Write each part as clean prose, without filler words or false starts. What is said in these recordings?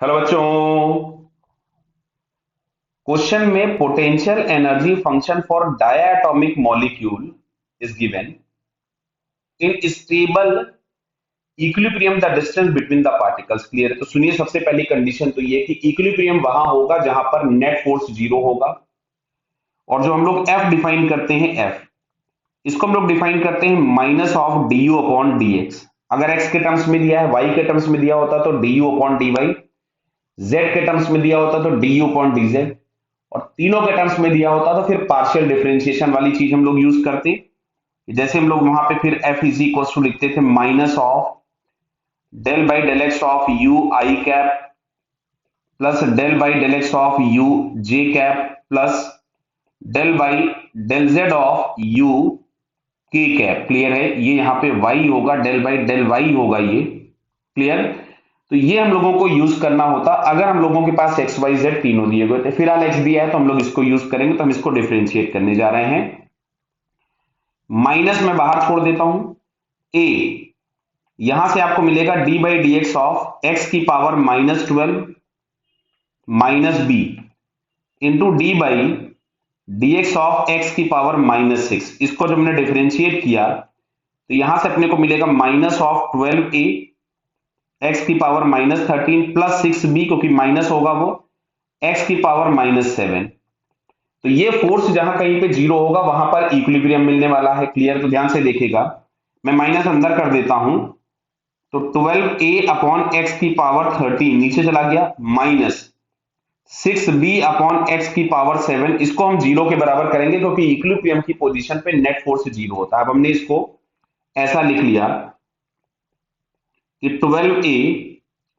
Hello बच्चों। Question में potential energy function for diatomic molecule is given in stable equilibrium the distance between the particles clear है। तो सुनिए, सबसे पहली कंडीशन तो ये कि इक्विलिब्रियम वहां होगा जहां पर नेट फोर्स जीरो होगा। और जो हम लोग एफ डिफाइन करते हैं, एफ इसको हम लोग डिफाइन करते हैं minus of D U upon D x. अगर एक्स के टर्म्स में दिया है, वाई के टर्म्स में दिया होता तो D U upon D Y, Z के टर्म्स में दिया होता तो D U upon D Z, और तीनों के टर्म्स में दिया होता तो फिर पार्शियल डिफरेंशिएशन वाली चीज हम लोग यूज करते। जैसे हम लोग वहां पे फिर एफ इज इक्वल टू लिखते थे minus of del by del X of U I cap plus del by del X of U J cap plus del by del Z of U K cap. Clear है? ये यहाँ पे y होगा, del by del y होगा ये। Clear? तो ये हम लोगों को यूज करना होता अगर हम लोगों के पास एक्स वाई जेड तीनों दिए हुए थे। फिलहाल एक्स दिया है तो हम लोग इसको यूज करेंगे, तो हम इसको डिफरेंशिएट करने जा रहे हैं। माइनस में बाहर छोड़ देता हूं, a यहां से आपको मिलेगा d by d x of x की power minus 12 minus b into d by d x of x की पावर माइनस 6। इसको जब हमने डिफरेंशिएट किया तो यहां से अपने को मिलेगा माइनस ऑफ 12a एक्स की पावर माइनस 13 प्लस 6b, क्योंकि माइनस होगा वो, एक्स की पावर माइनस 7। तो ये फोर्स जहां कहीं पे जीरो होगा वहां पर इक्विलिब्रियम मिलने वाला है। क्लियर? तो ध्यान से देखिएगा, मैं माइनस अंदर कर देता हूं तो 12a अपॉन एक्स की पावर 13 नीचे चला गया, माइनस 6b अपॉन एक्स की पावर 7। इसको हम जीरो के बराबर करेंगे क्योंकि इक्विलिब्रियम की पोजीशन पे नेट फोर्स जीरो होता है। अब हमने इसको ऐसा लिख लिया कि 12a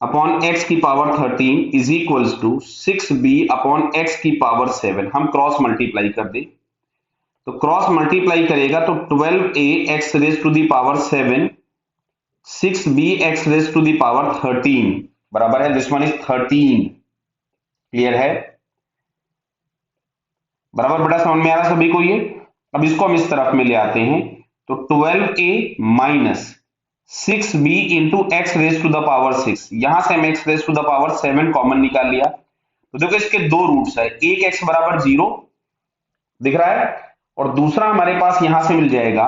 अपॉन एक्स की power 13 is equals to 6b upon X की पावर 7। हम क्रॉस मल्टीप्लाई कर दे तो क्रॉस मल्टीप्लाई करेगा तो 12a X raise to the power 7 6b X raise to the power 13 बराबर है, दिस वन इज 13। क्लियर है? बराबर बेटा, समझ में आ रहा सभी को ये? अब इसको हम इस तरफ में ले आते हैं तो 12a minus 6b into X raise to the power 6। यहां से हम X raise to the power 7 common निकाल लिया तो देखो इसके दो रूट्स है, एक एक्स बराबर जीरो दिख रहा है और दूसरा हमारे पास यहां से मिल जाएगा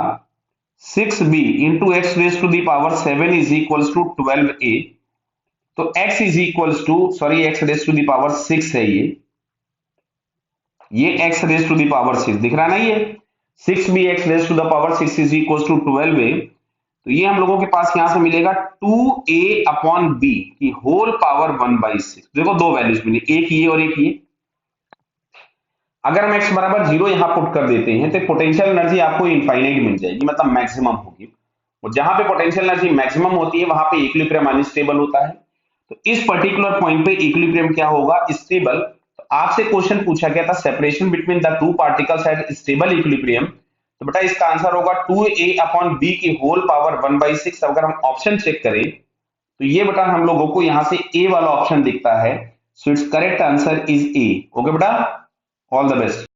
6b into X raise to the power 7 is equals to 12a। तो x is equals to, sorry, X raise to the power 6 है ये x raise to the power 6 दिख रहा है ना, ये 6b X raise to the power 6 is equals to 12a। तो ये हम लोगों के पास यहां से मिलेगा 2a अपॉन b की होल पावर 1/6। देखो दो वैल्यूज मिली, एक ये और एक ये। अगर हम x बराबर जीरो यहां पुट कर देते हैं तो पोटेंशियल एनर्जी आपको इनफाइनाइट मिल जाएगी, मतलब मैक्सिमम होगी। और जहां पे पोटेंशियल एनर्जी मैक्सिमम होती है वहां पे इक्विलिब्रियम अनस्टेबल होता है। तो इस पर्टिकुलर पॉइंट पे इक्विलिब्रियम क्या होगा? स्टेबल। तो आपसे क्वेश्चन पूछा गया था separation between the two particles at stable equilibrium, तो बेटा इसका आंसर होगा 2a अपॉन b की होल पावर 1/6। अगर हम ऑप्शन चेक करें तो ये बेटा हम लोगों को यहां से a वाला ऑप्शन दिखता है, so it's correct answer is a. Okay बेटा, ऑल द बेस्ट।